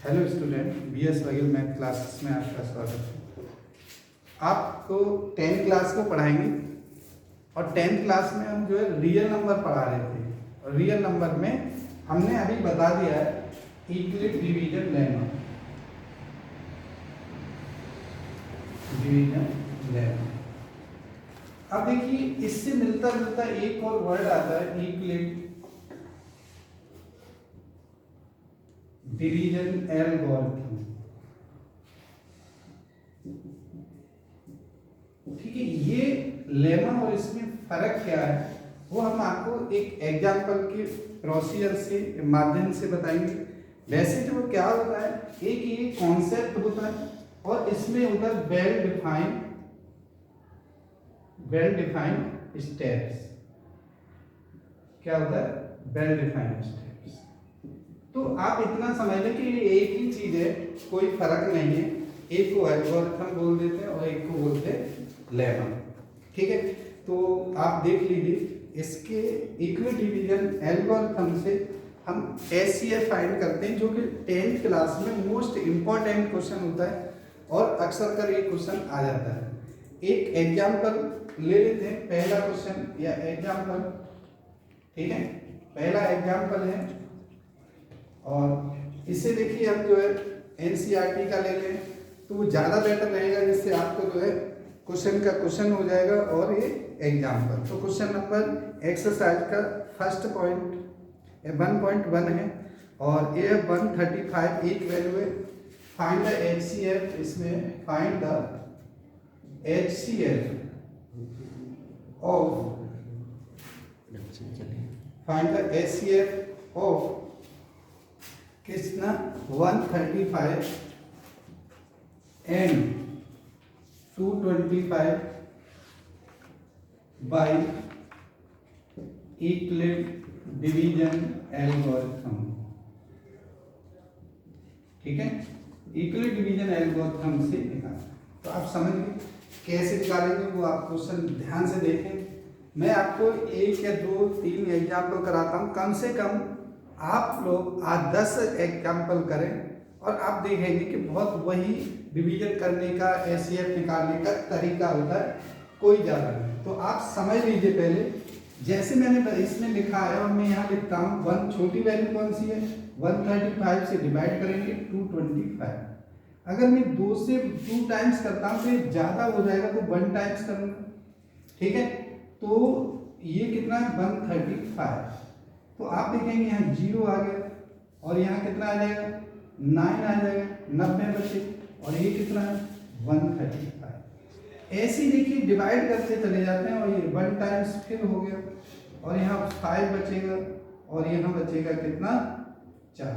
Hello student, BS Baghel math classes में आपका स्वागत है। आपको 10th क्लास को पढ़ाएंगे और 10th क्लास में हम जो है रियल नंबर पढ़ा रहे थे और रियल नंबर में हमने अभी बता दिया है यूक्लिड डिवीजन लेमा। अब देखिए इससे मिलता जुलता एक और वर्ड आता है यूक्लिड डिवीजन एल्गोरिथम। ठीक है, ये लेमा और इसमें फर्क क्या है वो हम आपको एक एग्जांपल के प्रोसीजर से माध्यम से बताएंगे। वैसे जो क्या होता है, एक ये कॉन्सेप्ट होता है और इसमें होता है वेल डिफाइंड स्टेप्स। क्या होता है? Well defined steps. तो आप इतना समझ लें कि ये एक ही चीज है, कोई फर्क नहीं है। एक को एल्गोरिथम बोल देते हैं और एक को बोलते हैं लेमा। ठीक है, तो आप देख लीजिए इसके यूक्लिड डिवीजन एल्गोरिथम से हम एचसीएफ फाइंड करते हैं, जो कि 10th क्लास में मोस्ट इंपॉर्टेंट क्वेश्चन होता है और अक्सर कर ये क्वेश्चन आ जाता है। एक एग्जाम्पल ले लेते हैं, पहला क्वेश्चन या एग्जाम्पल। ठीक है, पहला एग्जाम्पल है और इसे देखिए हम जो है एनसीईआरटी का ले लें तो वो ज़्यादा बेटर रहेगा, जिससे आपको जो है क्वेश्चन का क्वेश्चन हो जाएगा और ये एग्जाम्पल। तो क्वेश्चन नंबर एक्सरसाइज का फर्स्ट पॉइंट 1.1 है और ये 135 एक वैल्यू है। फाइंड द एचसीएफ, इसमें फाइंड द एचसीएफ ऑफ कितना 135 and 225 by Euclid division algorithm. ठीक है, यूक्लिड डिवीजन एल्गोरिथम से निकालें। तो आप समझ गए कैसे निकालेंगे, वो आप क्वेश्चन ध्यान से देखें। मैं आपको 1 या 2 3 एग्जाम्पल कराता हूँ, कम से कम आप लोग आज 10 एग्जाम्पल करें और आप देखेंगे कि बहुत वही डिवीजन करने का, एचसीएफ निकालने का तरीका होता है, कोई ज़्यादा नहीं। तो आप समझ लीजिए पहले, जैसे मैंने इसमें लिखा है और मैं यहाँ लिखता हूँ 1 छोटी वैल्यू कौन सी है, 135 से डिवाइड करेंगे 225। अगर मैं 2 से 2 टाइम्स करता हूँ तो ये ज़्यादा हो जाएगा, तो 1 टाइम्स करूँगा। ठीक है, तो ये कितना है 135। तो आप देखेंगे यहाँ 0 आ गया और यहाँ कितना आ जाएगा 9 आ जाएगा, 90 बचे और ये कितना है 135। ऐसे ही देखिए डिवाइड करते चले जाते हैं और ये 1 टाइम्स फिर हो गया और यहाँ 5 बचेगा और यहाँ बचेगा कितना 4।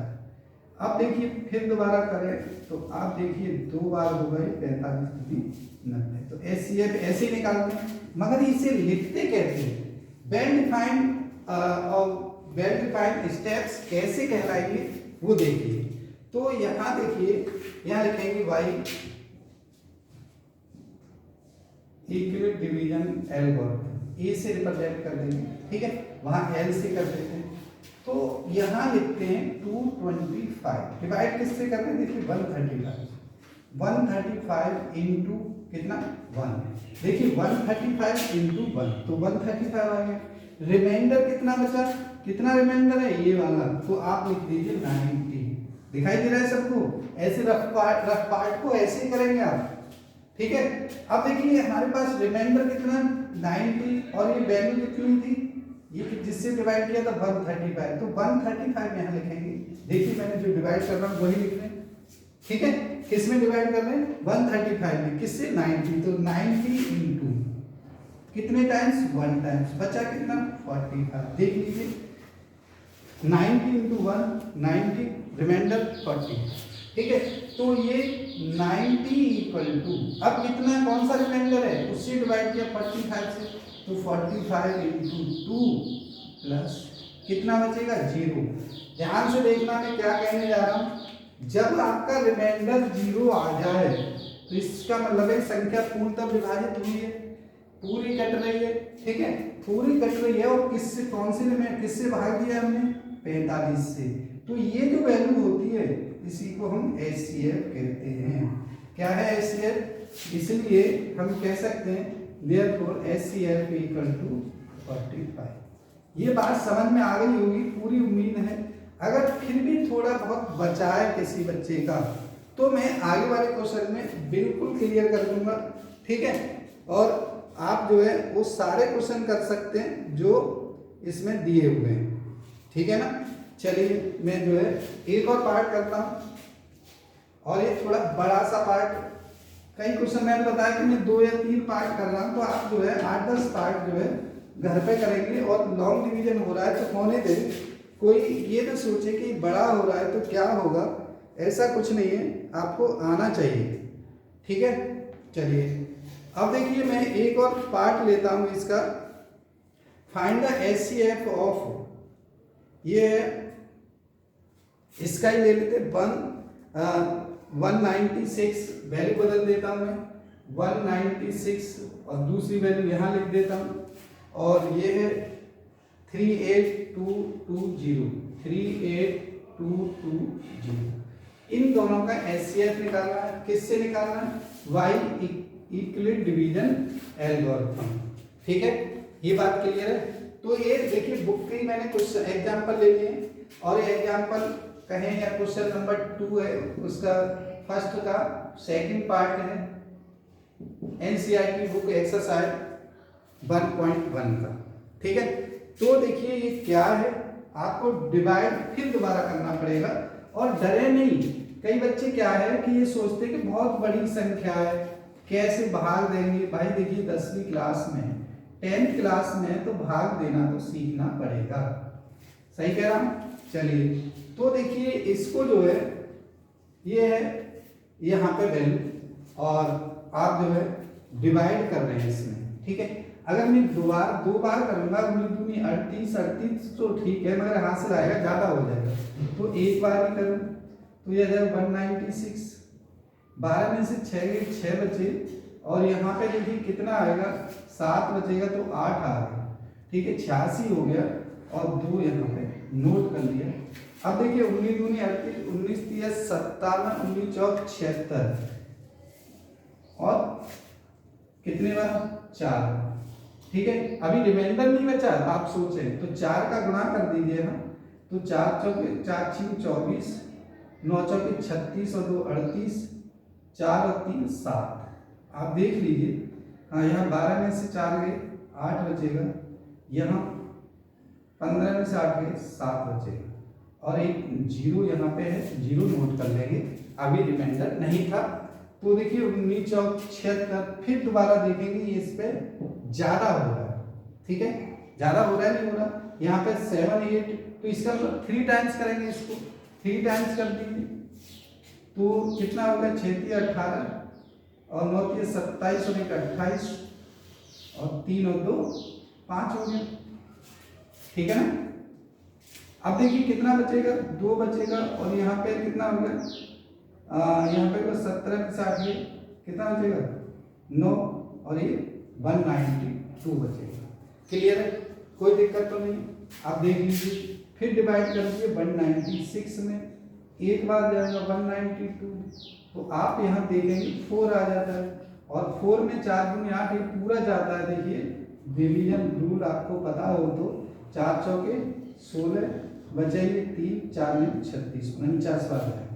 अब देखिए फिर दोबारा करें तो आप देखिए 2 बार हो गए 45 90। तो एचसीएफ ऐसे ही निकालते हैं, मगर इसे लिखते कैसे हैं? वेल डिफाइंड स्टेप्स कैसे कहलाएंगे वो देखिए। तो यहाँ देखिए, यहाँ लिखेंगे y यूक्लिड डिवीजन एल्गोरिथम, ए से रिप्रेजेंट कर देंगे। ठीक है, वहाँ एल से कर देते हैं। तो यहाँ लिखते हैं 225 डिवाइड किससे कर रहे हैं, देखिए 135 इंटू कितना 1। देखिए 135 इंटू 1 तो 135 आ गया। रिमाइंडर कितना बचा, कितना रिमाइंडर है ये वाला, तो आप लिख दीजिए 90। दिखाई दे रहा है सबको? ऐसे रफ पार्ट को ऐसे ही करेंगे आप। ठीक है, अब देखिए हमारे पास रिमाइंडर कितना 90 और ये वैल्यू कितनी थी, ये जिससे डिवाइड किया था 135, तो 135 यहाँ लिखेंगे। देखिए मैंने जो डिवाइड कर रहा हूँ वही लिख रहे हैं। ठीक है, किस में डिवाइड कर रहे हैं 135 में, किससे 90। तो 90 इंटू कितने टाइम्स 1 टाइम्स, बचा कितना 45। देख लीजिए 90 इंटू 1 90, रिमाइंडर 40। ठीक है, तो ये 90 इक्वल टू, अब कितना कौन सा रिमाइंडर है उससे डिवाइड किया 45 से, तो 45 इंटू 2 प्लस कितना बचेगा 0। ध्यान से देखना मैं क्या कहने जा रहा हूँ। जब आपका रिमाइंडर 0 आ जाए तो इसका मतलब है संख्या पूर्णतः विभाजित हुई है, पूरी कट रही है। ठीक है, पूरी कट रही है और किससे, कौन से में किससे भाग दिया हमने 45 से। तो ये जो वैल्यू होती है इसी को हम HCF कहते हैं। क्या है HCF? इसलिए हम कह सकते हैं therefore HCF इक्वल टू 45। ये बात समझ में आ गई होगी, पूरी उम्मीद है। अगर फिर भी थोड़ा बहुत बचा है किसी बच्चे का तो मैं आगे वाले क्वेश्चन में बिल्कुल क्लियर कर दूंगा, ठीक है। और आप जो है वो सारे क्वेश्चन कर सकते हैं जो इसमें दिए हुए हैं, ठीक है ना। चलिए मैं जो है एक और पार्ट करता हूँ, और ये थोड़ा बड़ा सा पार्ट, कई क्वेश्चन मैंने बताया कि मैं 2 या 3 पार्ट कर रहा हूँ, तो आप जो है 8-10 पार्ट जो है घर पे करेंगे। और लॉन्ग डिवीजन हो रहा है तो होने दें, कोई ये ना सोचे कि बड़ा हो रहा है तो क्या होगा, ऐसा कुछ नहीं है, आपको आना चाहिए, ठीक है। चलिए अब देखिए मैं एक और पार्ट लेता हूँ इसका, फाइंड द HCF ऑफ, ये है इसका ही ले लेते 196, वैल्यू बदल देता हूँ मैं 196 और दूसरी वैल्यू यहाँ लिख देता हूँ, और ये है 38220, 38220। इन दोनों का HCF निकालना है। किससे निकालना है? Y इक्विलिब्रियम डिवीजन एल्गोरिथम, ठीक है। ये बात क्लियर है। तो ये देखिए बुक के ही मैंने कुछ एग्जांपल ले लिए, और ये एग्जांपल कहें या क्वेश्चन नंबर 2 है, उसका फर्स्ट का सेकंड पार्ट है NCERT बुक एक्सरसाइज 1.1 का, ठीक है। तो देखिए ये क्या है, आपको डिवाइड फिर दोबारा करना पड़ेगा, और डरे नहीं। कई बच्चे क्या है कि ये सोचते कि बहुत बड़ी संख्या है, कैसे भाग देंगे। भाई देखिए 10वीं क्लास में, 10th क्लास में तो भाग देना तो सीखना पड़ेगा, सही कह रहा हूँ। चलिए तो देखिए इसको जो है ये है यहाँ पे वैल्यू, और आप जो है डिवाइड कर रहे हैं इसमें, ठीक है। अगर मैं दो बार करूंगा, 38 तो ठीक है, मगर हासिल आएगा ज्यादा हो जाएगा, तो एक बार ही करूँ तो यह जाए 196, 12 में से 6 बचे, और यहाँ पे देखिए कितना आएगा, 7 बचेगा तो 8 आ गया, ठीक है। 86 हो गया, और 2 यहाँ पे नोट कर लिया। अब देखिए 19 दूनी 38, 19 तिया 57, 19 चौक 76, और कितने बार? 4, ठीक है। अभी रिमाइंडर नहीं बचा, आप सोचें तो 4 का गुणा कर दीजिए हम, तो 4 चौके 4 6 24, 9 चौके 36 और 2 38, 4 और 3 7। आप देख लीजिए, हाँ यहाँ 12 में से 4 गए 8 बचेगा, यहाँ 15 में से 8 गए 7 बचेगा, और एक 0 यहाँ पे है, 0 नोट कर लेंगे, अभी रिमाइंडर नहीं था। तो देखिए 19 चौक 76, फिर दोबारा देखेंगे ये इस पे ज्यादा हो रहा है, ठीक है। ज्यादा हो रहा है नहीं हो रहा, यहाँ पे 7 8, तो इसका मतलब 3 टाइम्स करेंगे, इसको 3 टाइम्स कर दीजिए, तो कितना होगा? 6 3 18, और 9 3 27 और 1 28, और 3 और 2 5 हो गया, ठीक है ना। अब देखिए कितना बचेगा? 2 बचेगा, और यहाँ पे कितना हो गया? यहाँ पे 17 में से 8 गए, कितना बचेगा? 9, और ये 192 बचेगा। क्लियर है, कोई दिक्कत तो नहीं। आप देख लीजिए, फिर डिवाइड कर दीजिए 196 में, एक बार जाएगा 192, तो आप यहाँ देखेंगे 4 आ जाता है, और 4 में 4 दूनी 8, ये पूरा जाता है। देखिए डिवीजन रूल आपको पता हो तो 4 चौके 16, बचेंगे 3, 4 में 36, 49 बार है,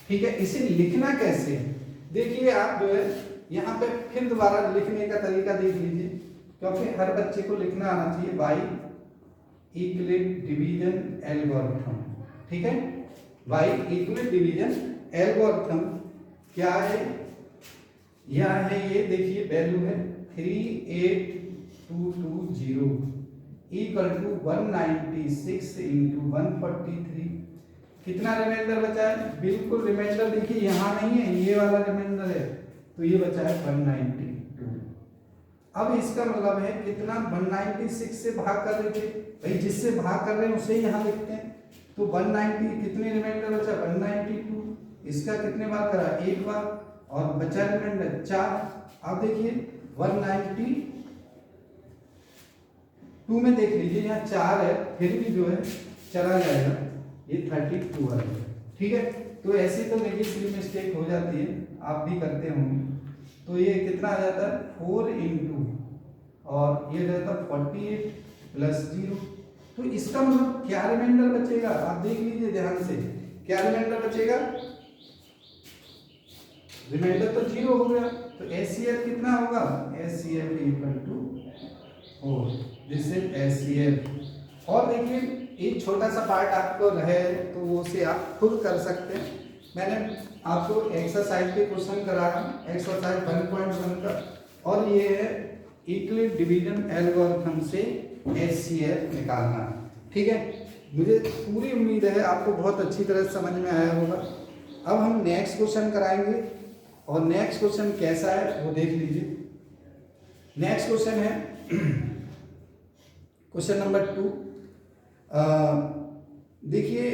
ठीक है। इसे लिखना कैसे है? देखिए आप जो है यहाँ पे फिर दोबारा लिखने का तरीका देख लीजिए, क्योंकि हर बच्चे को लिखना आना चाहिए Y इक्विलिब्रियम डिवीजन एल्गोरिथम, ठीक है। Y इक्विलिब्रियम डिवीजन एल्गोरिथम क्या है? यह है, ये देखिए वैल्यू है 38220 इक्वल टू 196 इंटू 143। कितना रिमाइंडर बचा है? बिल्कुल रिमाइंडर देखिए यहाँ नहीं है, ये वाला रिमाइंडर है, तो ये बचा है 192। अब इसका मतलब है कितना? 196 से भाग कर रहे थे भाई, जिससे भाग कर रहे हैं उसे यहाँ लिखते हैं, तो 190 कितने रिमाइंडर बचा? 192। इसका कितने बार करा? एक बार, और बचा रिमाइंडर 4। अब देखिए 192 में देख लीजिए यहाँ 4 है, फिर भी जो है चला जाएगा, ये 32 आ जाएगा, ठीक है। तो ऐसी तो देखिए सिली मिस्टेक हो जाती है, आप भी करते होंगे। तो ये कितना आ जाता है 4 इंटू और ये जाता है 48 प्लस 0। तो इसका मतलब क्या रिमाइंडर बचेगा, आप देख लीजिए ध्यान से, क्या रिमाइंडर बचेगा, रिमाइंडर तो 0 हो गया। तो एचसीएफ कितना होगा, HCF equal to 4, this is HCF. और देखिए एक छोटा सा पार्ट आपको रहे तो वो से आप खुद कर सकते हैं। मैंने आपको एक्सरसाइज के क्वेश्चन कराया, एक्सरसाइज 1.1 का, और ये है यूक्लिड डिवीजन एल्गोरिथम से एचसीएफ निकालना। ठीक है, मुझे पूरी उम्मीद है आपको बहुत अच्छी तरह समझ में आया होगा। अब हम नेक्स्ट क्वेश्चन कराएंगे, और नेक्स्ट क्वेश्चन कैसा है वो देख लीजिए। नेक्स्ट क्वेश्चन है क्वेश्चन नंबर 2। देखिए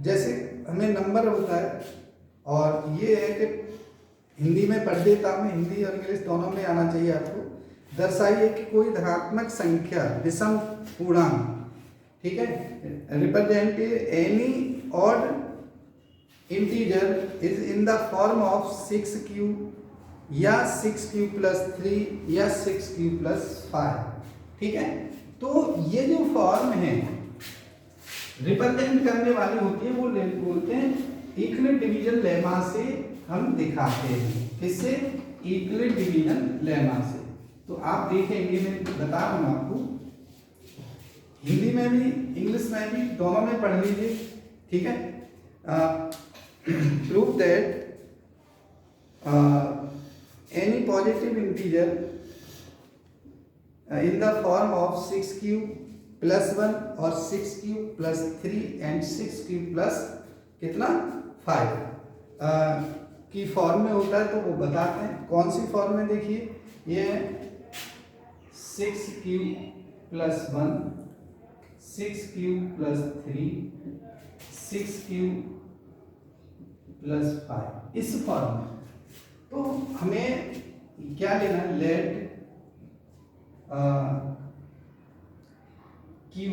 जैसे हमें नंबर होता है, और ये है कि हिंदी में पढ़ देता हूँ, हिंदी और इंग्लिश दोनों में आना चाहिए आपको। दर्शाइए कि कोई धनात्मक संख्या विषम पूर्णांक, ठीक है, represent any odd integer is in the form of 6q या 6q प्लस 3 या 6q प्लस 5। ठीक है, तो ये जो फॉर्म है रिप्रेजेंट करने वाली होती है वो बोलते हैं यूक्लिड डिवीजन लेमा से हम दिखाते हैं। किससे, यूक्लिड डिवीजन लेमा से। तो आप देखेंगे, मैं बता रहा हूँ आपको, हिंदी में भी इंग्लिश में भी दोनों में पढ़ लीजिए। ठीक है, prove that any positive integer in the form of 6q plus 1 और 6q plus 3 and 6q plus कितना 5 की फॉर्म में होता है, तो वो बताते हैं कौन सी फॉर्म में। देखिए ये 6q plus 1, 6q plus 3, 6q plus 5, इस फॉर्म में। तो हमें क्या लेना है, let q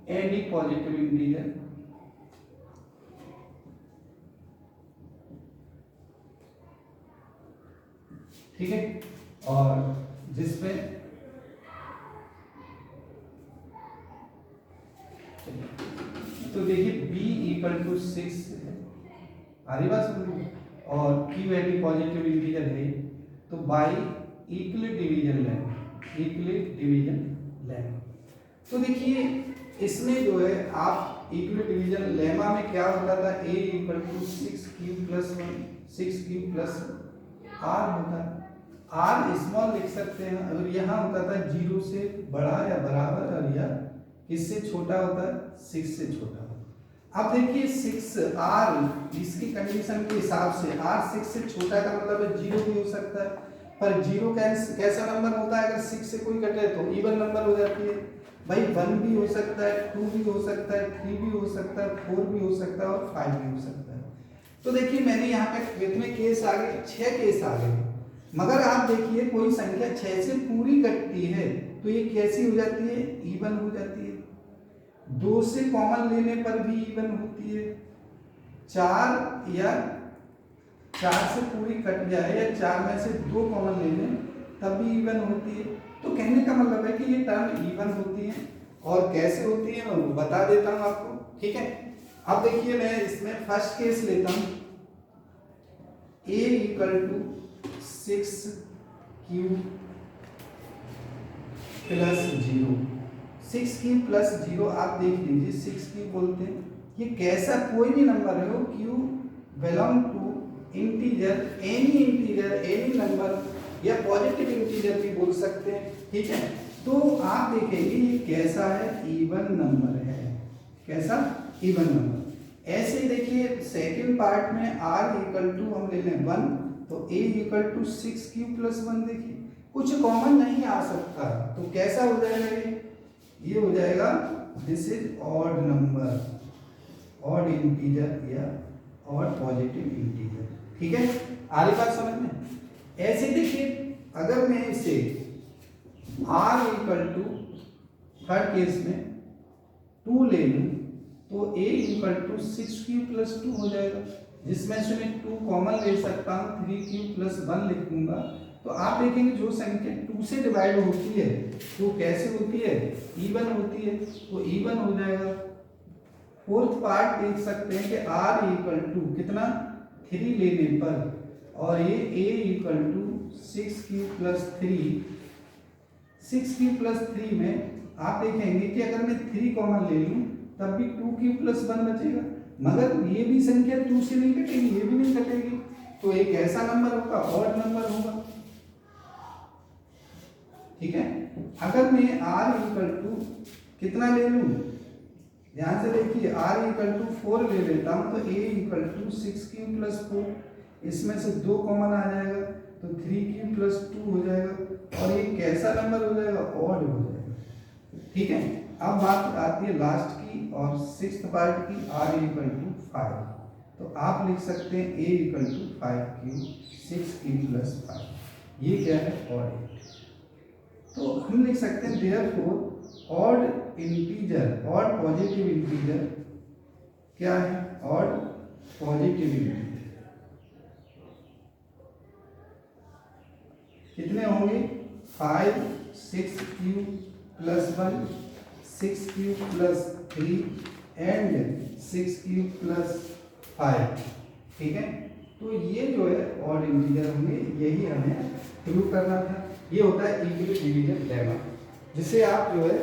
any positive integer ठीक है, और जिसमें तो देखिए b इक्वल टू 6 है, आधी बात समझ, और q एनी पॉजिटिव इंटीजर है, तो बाई यूक्लिड डिवीजन लेंगे, यूक्लिड डिवीजन लेंगे। तो देखिए इसमें जो है आप यूक्लिड डिवीजन लेमा में क्या होता था, a equal to 6q plus 1, 6q plus r होता है, r स्मॉल लिख सकते हैं, अगर यहाँ होता था 0 से बड़ा या बराबर, और यह किससे छोटा होता है, 6 से छोटा। अब देखिए 6r इसकी कंडीशन के हिसाब से r 6 से छोटा का मतलब है 0 भी हो सकता है, पर 0 कैसा नंबर होता है, अगर 6 से कोई कटे तो इवन नंबर हो जाती है भाई। 1 भी हो सकता है, 2 भी हो सकता है, 3 भी हो सकता है, 4 भी हो सकता है, और 5 भी हो सकता है। तो देखिए मैंने यहाँ पे कितने केस आ गए, 6 केस आ गए। मगर आप देखिए कोई संख्या 6 से पूरी कटती है तो ये कैसी हो जाती है, इवन हो जाती है। 2 से कॉमन लेने पर भी इवन होती है। 4 या 4 से पूरी कट जाए या 4 में से 2 कॉमन ले लें तब भी इवन होती है। तो कहने का मतलब है कि ये टर्म इवन होती है, और कैसे होती है मैं बता देता हूँ आपको। ठीक है, अब देखिए मैं इसमें फर्स्ट केस लेता हूँ, a equal to 6q plus 0, 6q plus 0 आप देख लीजिए, 6q बोलते हैं, ये कैसा कोई भी नंबर है, q belong to integer, any number, या पॉजिटिव इंटीजर भी बोल सकते हैं। ठीक है, तो आप देखेंगे ये कैसा है, इवन नंबर है, कैसा, इवन नंबर। ऐसे ही देखिए सेकंड पार्ट में r इक्वल टू हम ले लें 1, तो a equal to 6q plus 1, देखिए कुछ कॉमन नहीं आ सकता, तो कैसा हो जाएगा, ये हो जाएगा this is odd number, odd integer या ऑड पॉजिटिव इंटीजर। ठीक है, आगे बात समझ में। ऐसे देखिए अगर मैं इसे r equal to third case में 2 ले लूं तो a equal to 6q plus 2 हो जाएगा। जिसमें से मैं 2 कॉमन ले सकता हूँ, 3 क्यूब प्लस 1 लिख दूंगा। तो आप देखेंगे जो संख्या 2 से डिवाइड होती है वो कैसे होती है, इवन होती है, तो इवन हो जाएगा। फोर्थ पार्ट देख सकते हैं कि r इक्वल टू कितना 3 लेने पर, और ये a equal to 6 cube plus 3, 6 cube plus 3 में आप देखेंगे कि अगर मैं 3 कॉमन ले लूँ तब भी 2 क्यूब प्लस 1 बचेगा, मगर ये भी संख्या 2 से नहीं कटेगी, ये भी नहीं कटेगी, तो एक ऐसा नंबर होगा, ऑड नंबर होगा। ठीक है, अगर मैं r इक्वल टू कितना ले लूँ, ध्यान से देखिए, r इक्वल टू 4 ले लेता हूँ, तो a equal to 6 cube plus 4, इसमें से 2 कॉमन आ जाएगा तो 3 क्यूब प्लस 2 हो जाएगा, और ये कैसा नंबर हो जाएगा, ऑड हो जाएगा। ठीक है, अब बात आती है लास्ट की और 6th पार्ट की, r इक्वल टू 5, तो आप लिख सकते हैं a equal to 5 cube 6 cube plus 5, ये क्या है, ऑड है। तो हम लिख सकते हैं therefore odd integer, odd positive integer क्या है, ऑड पॉजिटिव इंटीजर कितने होंगे, 5 6 cube plus 1, 6 cube plus 3 and 6 cube plus 5। ठीक है, तो ये जो है ऑड इंटीजर होंगे, यही हमें प्रूव करना था। ये होता है इक्विलिब्रियम डिवीजन लेमा, जिसे आप जो है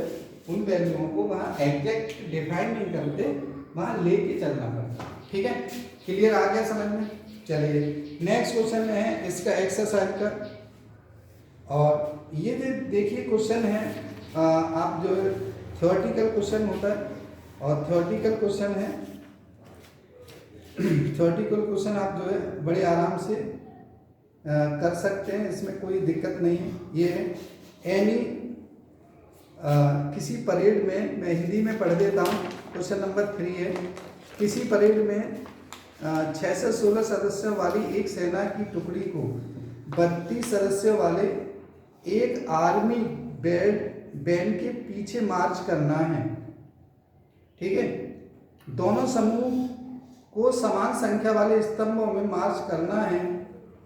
उन वैल्यूओं को वहाँ एग्जैक्ट डिफाइन नहीं करते, वहाँ लेके चलना पड़ता। ठीक है, क्लियर आ गया समझ में। चलिए नेक्स्ट क्वेश्चन है इसका एक्सरसाइज का, और ये देखिए क्वेश्चन है, आप जो है थ्योरेटिकल क्वेश्चन होता है, और थ्योरेटिकल क्वेश्चन है, थ्योरेटिकल क्वेश्चन आप जो है बड़े आराम से कर सकते हैं, इसमें कोई दिक्कत नहीं है। ये है एनी किसी परेड में, मैं हिंदी में पढ़ देता हूँ, क्वेश्चन नंबर 3 है, किसी परेड में 6 से 16 सदस्यों वाली एक सेना की टुकड़ी को 32 सदस्यों वाले एक आर्मी बैंड के पीछे मार्च करना है। ठीक है, दोनों समूह को समान संख्या वाले स्तंभों में मार्च करना है,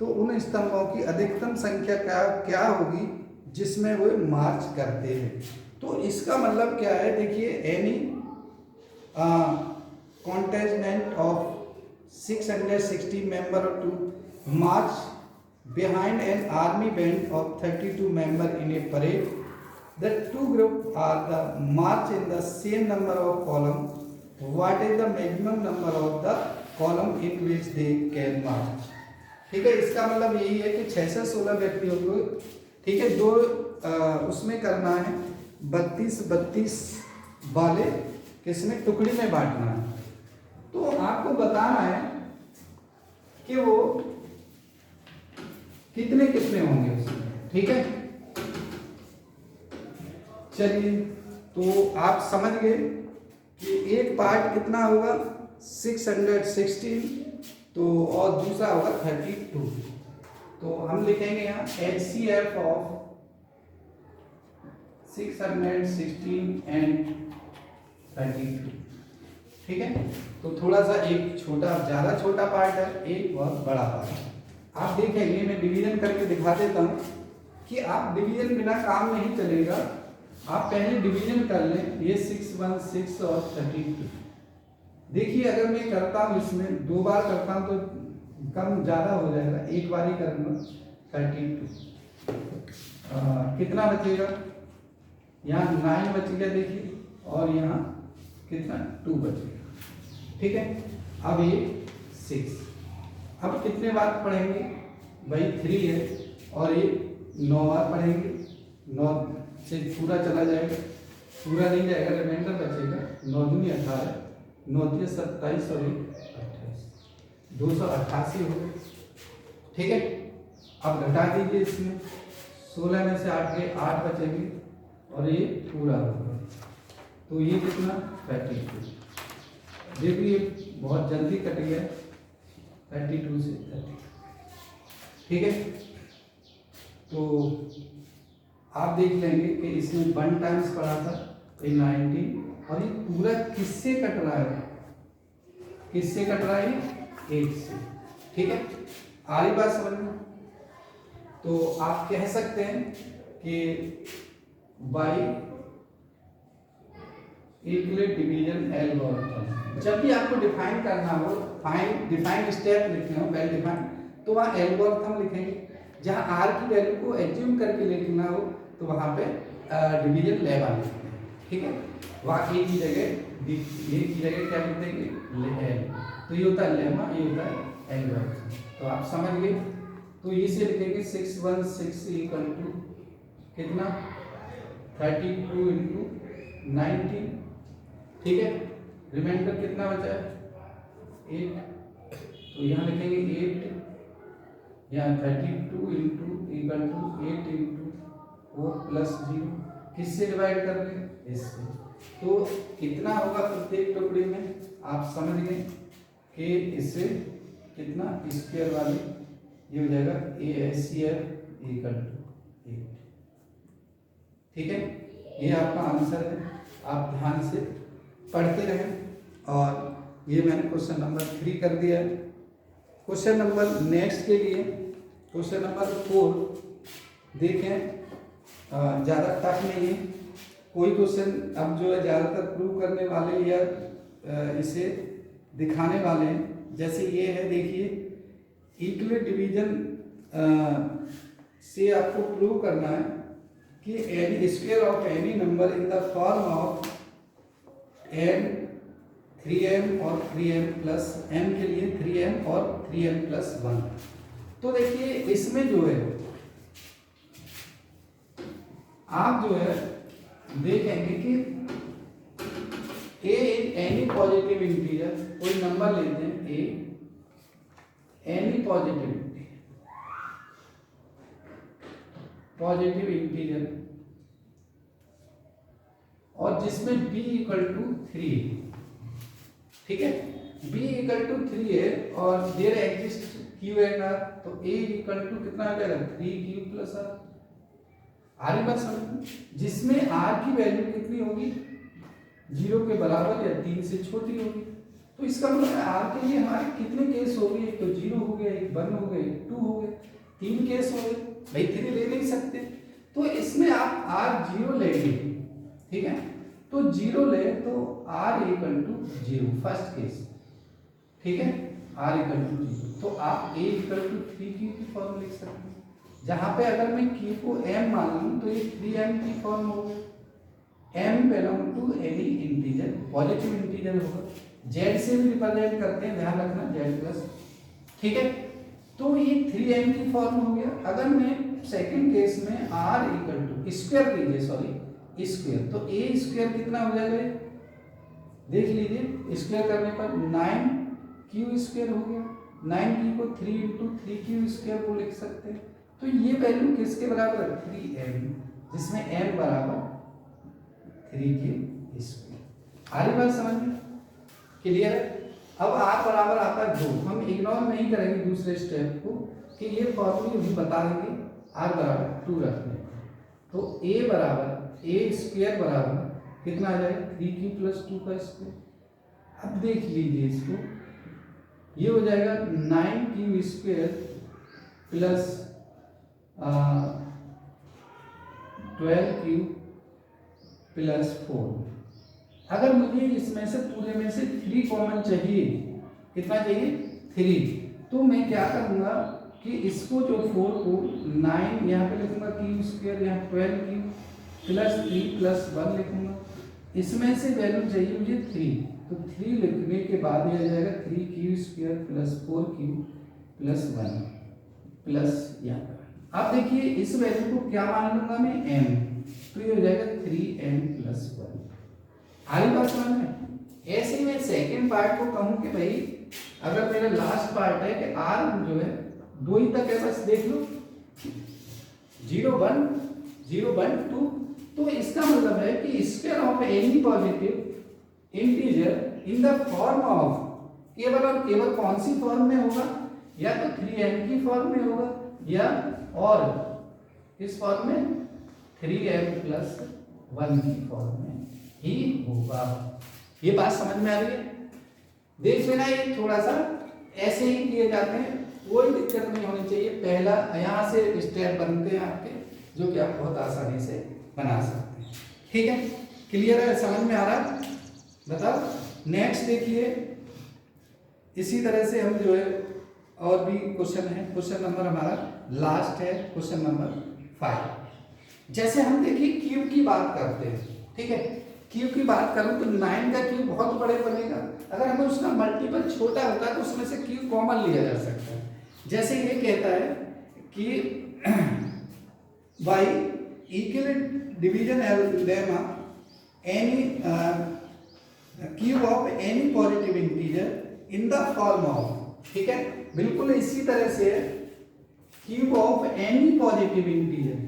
तो उन स्तंभों की अधिकतम संख्या क्या होगी जिसमें वो मार्च करते हैं। तो इसका मतलब क्या है, देखिए any contingent of 660 member to march behind an army band of 32 member in a parade. The two groups are the march in the same number of column. What is the maximum number of the column in which they can march? ठीक है, इसका मतलब यही है कि 6 से 16 व्यक्तियों को, ठीक है, दो उसमें करना है, 32 वाले किसमें टुकड़ी में बांटना है। तो आपको बताना है कि वो कितने कितने होंगे उसमें। ठीक है, चलिए तो आप समझ गए कि एक पार्ट कितना होगा 616, तो और दूसरा होगा 32। तो हम लिखेंगे यहाँ HCF ऑफ 616 एंड 32। ठीक है, तो थोड़ा सा एक छोटा, ज़्यादा छोटा पार्ट है, एक बहुत बड़ा पार्ट है। आप देखेंगे, मैं डिवीजन करके दिखा देता हूँ कि आप डिवीजन बिना काम नहीं चलेगा। आप पहले डिवीजन कर लें, ये 616 और 32। देखिए अगर मैं करता हूँ, इसमें 2 बार करता हूँ तो कम ज़्यादा हो जाएगा, एक बार ही करूँगा। 32 कितना बचेगा, यहाँ 9 बच गया देखिए, और यहाँ कितना 2 बचेगा। ठीक है, अब ये 6, अब कितने बार पढ़ेंगे भाई, 3 है, और ये 9 बार पढ़ेंगे, 9 से पूरा चला जाएगा, पूरा नहीं जाएगा, रिमाइंडर बचेगा। 9 दूनी 18, 9 दिए 27 और 28, 288 हो गए। ठीक है, अब घटा दीजिए, इसमें 16 में से 8 गए, 8 बचेंगे, और ये पूरा होगा, तो ये कितना 32। देखिए बहुत जल्दी कट गया, 32 से 30। ठीक है, तो आप देख लेंगे कि इसमें 1 टाइम्स पड़ा था, ये 19, और ये पूरा किससे कट रहा है, किससे कट रहा है, 8 से। ठीक है, आ रही बात समझ में? तो आप कह सकते हैं कि बाई यूक्लिड डिवीजन एल्गोरिथम, जब भी आपको डिफाइन करना हो, डिफाइन स्टेप लिखने हो वेल डिफाइन, तो वहाँ एल्गोरिथम लिखेंगे। जहाँ आर की वैल्यू को एज्यूम करके लिखना हो तो वहाँ पे डिवीजन लेमा लिखते हैं। ठीक है, वहाँ ए की जगह क्या लिख देंगे, एल। तो ये होता है लेमा, ये होता है एल्गोरिथम। तो आप समझ गए। तो इसे लिखेंगे 616 इक्वल टू कितना 32 इंटू 19। ठीक है, रिमाइंडर कितना बचा है 8। तो यहाँ लिखेंगे 8, यहाँ 32 into equal to 8 into 4 plus 0। किससे डिवाइड कर रहे हैं, इससे। तो कितना होगा प्रत्येक टुकड़े में, आप समझ गए कि इससे कितना स्क्वायर वाली ये हो जाएगा ए स्क्वायर इक्वल टू 8। ठीक है, ये आपका आंसर है। आप ध्यान से पढ़ते रहें। और ये मैंने क्वेश्चन नंबर 3 कर दिया है। क्वेश्चन नंबर नेक्स्ट के लिए क्वेश्चन नंबर 4 देखें, ज़्यादा टफ नहीं है। कोई क्वेश्चन अब जो है ज़्यादातर प्रूव करने वाले या इसे दिखाने वाले हैं। जैसे ये है, देखिए यूक्लिड डिवीजन से आपको प्रूव करना है कि N E square of any number in the form of n 3m और 3m प्लस m के लिए 3m और 3m प्लस 1। तो देखिए इसमें जो है आप जो है देखेंगे कि a एनी पॉजिटिव इंटीजर, कोई नंबर लेते हैं a एनी पॉजिटिव इंटीजर और जिसमें b इक्वल टू 3 है। ठीक है, b इक्वल टू 3 है और there exist q and r, तो a इक्वल टू कितना आ जाएगा 3q प्लस r। आ रही बात समझ? जिसमें r की वैल्यू कितनी होगी 0 के बराबर या 3 से छोटी होगी। तो इसका मतलब है r के लिए हमारे कितने केस हो गए, एक तो 0 हो गया, एक 1 हो गए, एक 2 हो गए, 3 केस हो गए। भाई 3 ले नहीं सकते, तो इसमें आप r 0 लेंगे। ठीक है, तो 0 ले तो r equal to 0 first case. ठीक है, r इक्वल टू 0, तो आप a इक्वल टू 3q की फॉर्म लिख सकते हैं। जहां पे अगर मैं q को m मान लूं तो ये 3m की फॉर्म होगी। m belong to any integer, positive integer होगा। z से भी रिप्रेजेंट करते हैं, ध्यान रखना z प्लस। ठीक है, तो ये 3m की फॉर्म हो गया। अगर मैं सेकंड केस में r इक्वल टू स्क्वायर कीजिए, सॉरी स्क्वायर, तो a स्क्वायर कितना हो जाएगा, देख लीजिए स्क्वायर करने पर 9q स्क्वायर हो गया। 9q को 3 इंटू 3q स्क्वायर को लिख सकते हैं। तो ये वैल्यू किसके बराबर है 3m, जिसमें m बराबर 3q स्क्वायर। आ रही बात समझ में? क्लियर है? अब r बराबर आता है 2। हम इग्नोर नहीं करेंगे दूसरे स्टेप को कि ये फॉर्मूले भी बता देंगे r बराबर 2 रखने। तो a बराबर a स्क्वायर बराबर कितना आ जाएगा 3q प्लस 2 का स्क्वायर। अब देख लीजिए इसको, ये हो जाएगा 9q square plus 12q plus 4। अगर मुझे इसमें से पूरे में से 3 कॉमन चाहिए, कितना चाहिए 3, तो मैं क्या करूँगा कि इसको जो 4 को 9 यहाँ पे लिखूंगा q स्क्वायर, यहाँ 12q प्लस 3 प्लस 1 लिखूंगा। इसमें से वैल्यू चाहिए मुझे 3, तो 3 लिखने के बाद यह आ जाएगा 3q square plus 4q plus 1 plus यहाँ पर। अब देखिए इस वैल्यू को क्या मान लूंगा मैं m, तो ये हो जाएगा 3m प्लस 1। आगे बात समझ में? ऐसे ही मैं सेकेंड पार्ट को कहूँ कि भाई अगर मेरा लास्ट पार्ट है कि r जो है 2 ही तक है, बस देख लो 0 1 0 1 2, तो इसका मतलब है कि square of any positive integer in the form of, केवल और केवल कौन सी फॉर्म में होगा, या तो 3m की फॉर्म में होगा या और इस फॉर्म में 3m प्लस 1 की फॉर्म में ही होगा। ये बात समझ में आ रही है? देख लेना, ये थोड़ा सा ऐसे ही किए जाते हैं, कोई दिक्कत नहीं होनी चाहिए। पहला यहाँ से स्टेप बनते हैं आपके, जो कि आप बहुत आसानी से बना सकते हैं। ठीक है, क्लियर है, समझ में आ रहा है? बताओ। नेक्स्ट देखिए, इसी तरह से हम जो है और भी क्वेश्चन है, क्वेश्चन नंबर हमारा लास्ट है, क्वेश्चन नंबर 5। जैसे हम देखिए क्यूब की बात करते हैं, ठीक है, क्यूब की बात करूं तो 9 का क्यूब बहुत बड़े बनेगा। अगर हमें उसका मल्टीपल छोटा होता है तो उसमें से क्यूब कॉमन लिया जा सकता है। जैसे ये कहता है कि by equal division lemma any cube of any positive integer in the form of, ठीक है, बिल्कुल इसी तरह से cube of any positive integer,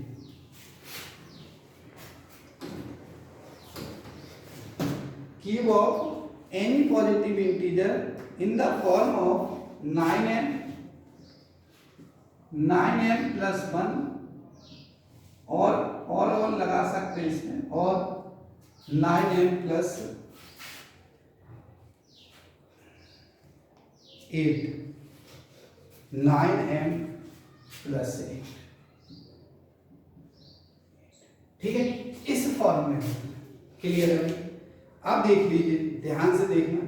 cube of any positive integer in the form of 9m plus 1 और लगा सकते हैं इसमें, और 9m प्लस 8, 9m प्लस 8, ठीक है, इस फॉर्म में। क्लियर है? अब देख लीजिए, ध्यान से देखना।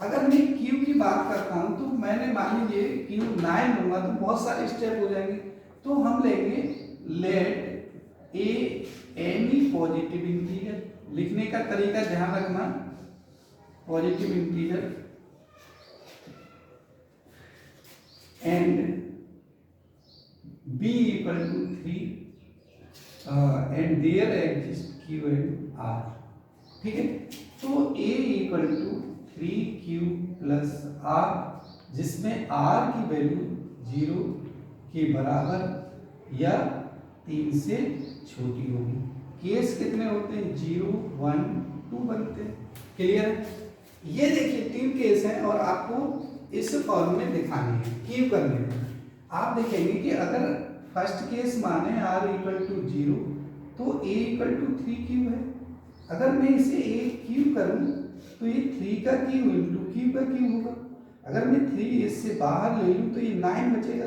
अगर मैं क्यू की बात करता हूं तो मैंने मान लीजिए क्यू 9 लूंगा तो बहुत सारे स्टेप हो जाएंगे। तो हम लेंगे let a any positive integer, लिखने का तरीका ध्यान रखना, positive integer and b equal to 3 and there exist q and r, ठीक है। तो a equal to 3q plus r, जिसमें r की वैल्यू 0 के बराबर या 3 से छोटी होगी। केस कितने होते हैं? 0, 1, 2 बनते हैं। क्लियर? ये देखिए 3 केस हैं और आपको इस फॉर्म में दिखानी है, क्यू करने में। आप देखेंगे कि अगर फर्स्ट केस माने r इक्वल टू 0 तो a इक्वल टू 3q है। अगर मैं इसे a क्यूब करूं तो ये 3 का क्यूब इंटू क्यूब का क्यूब होगा। अगर मैं 3 इससे बाहर ले लूं तो ये 9 बचेगा,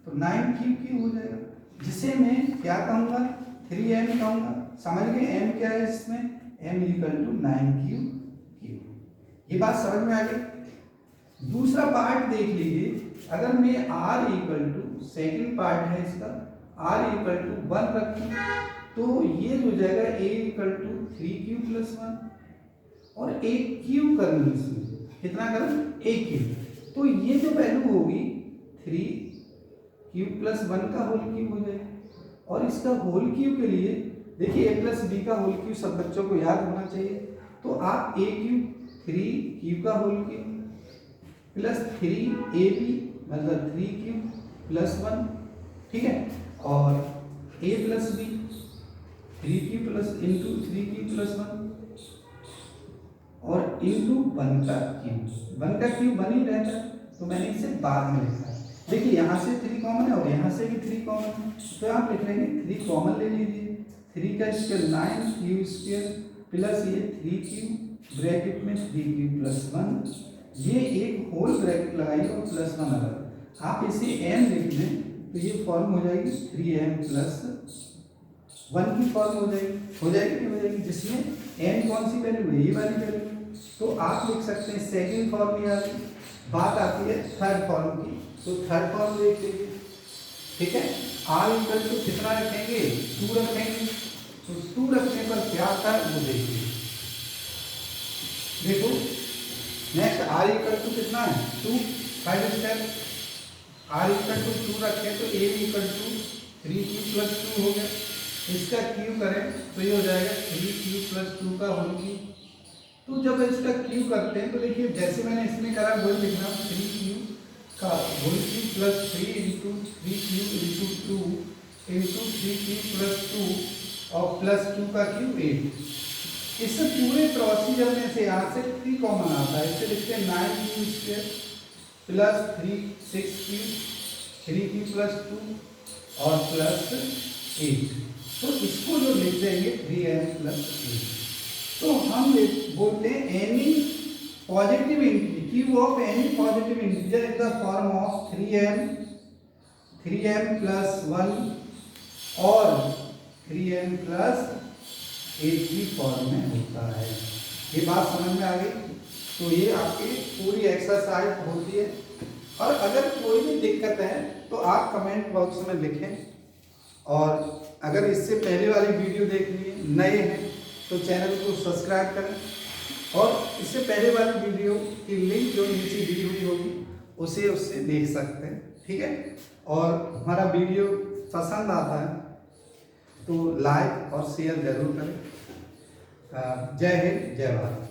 तो 9 क्यूब हो जाएगा, जिसे मैं क्या कहूंगा? 3m कहूंगा। समझ गए m क्या है इसमें? m equal to 9 cube. ये बात समझ में आ गई? दूसरा पार्ट देख लीजिए, अगर मैं r equal to, second part है इसका, r इक्वल टू 1 रखूं तो ये हो जाएगा a equal to 3q plus 1 और एक क्यूब करूँ इसमें, कितना करूँ? एक क्यूब। तो ये जो वैल्यू होगी 3q प्लस 1 का होल क्यूब हो जाएगा। और इसका होल क्यूब के लिए देखिए a प्लस b का होल क्यूब सब बच्चों को याद होना चाहिए। तो आप a क्यूब 3q का होल क्यूब प्लस 3ab मतलब 3q प्लस 1, ठीक है, और a plus b 3q plus into 3q plus 1 और इंटू 1 का क्यूब। 1 का क्यूब 1 ही रहता है, तो मैंने इसे बाद में लिखा है। देखिए यहाँ से 3 कॉमन है और यहाँ से भी 3 कॉमन है, तो आप लिख लेंगे 3 कॉमन ले लीजिए। 3 का स्क्वायर 9 क्यू स्क्वायर प्लस ये 3q ब्रैकेट में 3q प्लस 1, ये एक होल ब्रैकेट लगाइए और प्लस 1 अलग। आप इसे m लिख लें तो ये फॉर्म हो जाएगी 3m प्लस 1 की फॉर्म हो जाएगी, जिसमें n कौन सी वैल्यू है? ये वाली वैल्यू। तो आप लिख सकते हैं सेकंड फॉर्म में आती, बात आती है थर्ड फॉर्म की, तो थर्ड फॉर्म देख लीजिए, ठीक है। r इक्वल टू कितना रखेंगे? 2 रखेंगे। तो 2 रखने पर क्या आता है वो देखिए, देखो नेक्स्ट r इक्वल टू कितना है? 2, 5 स्टेप। r इक्वल टू 2 रखें तो a equal to 3q plus 2 हो गया। इसका क्यूब करें तो ये हो जाएगा 3q प्लस 2 का होल क्यूब। तो जब इसका क्यूब करते हैं तो देखिए जैसे मैंने इसमें करा वही लिखना, 3q का whole cube plus 3 into 3q into 2 into 3q plus 2 और प्लस 2 का क्यूब 8। इस पूरे प्रोसीजर में से यहाँ से 3 कॉमन आता है, इसे लिखते हैं 9q square plus 6q 3q plus 2 और प्लस 8। तो इसको जो लिख देंगे 3m प्लस 8। तो हम बोलते हैं any positive integer q of any positive integer in the form of 3m plus 1 और 3m plus 8 की फॉर्म में होता है। ये बात समझ में आ गई? तो ये आपकी पूरी एक्सरसाइज होती है। और अगर कोई भी दिक्कत है तो आप कमेंट बॉक्स में लिखें, और अगर इससे पहले वाली वीडियो देख लिए नए हैं तो चैनल को सब्सक्राइब करें, और इससे पहले वाली वीडियो की लिंक जो नीचे दी हुई होगी उससे देख सकते हैं, ठीक है। और हमारा वीडियो पसंद आता है तो लाइक और शेयर जरूर करें। जय हिंद, जय भारत।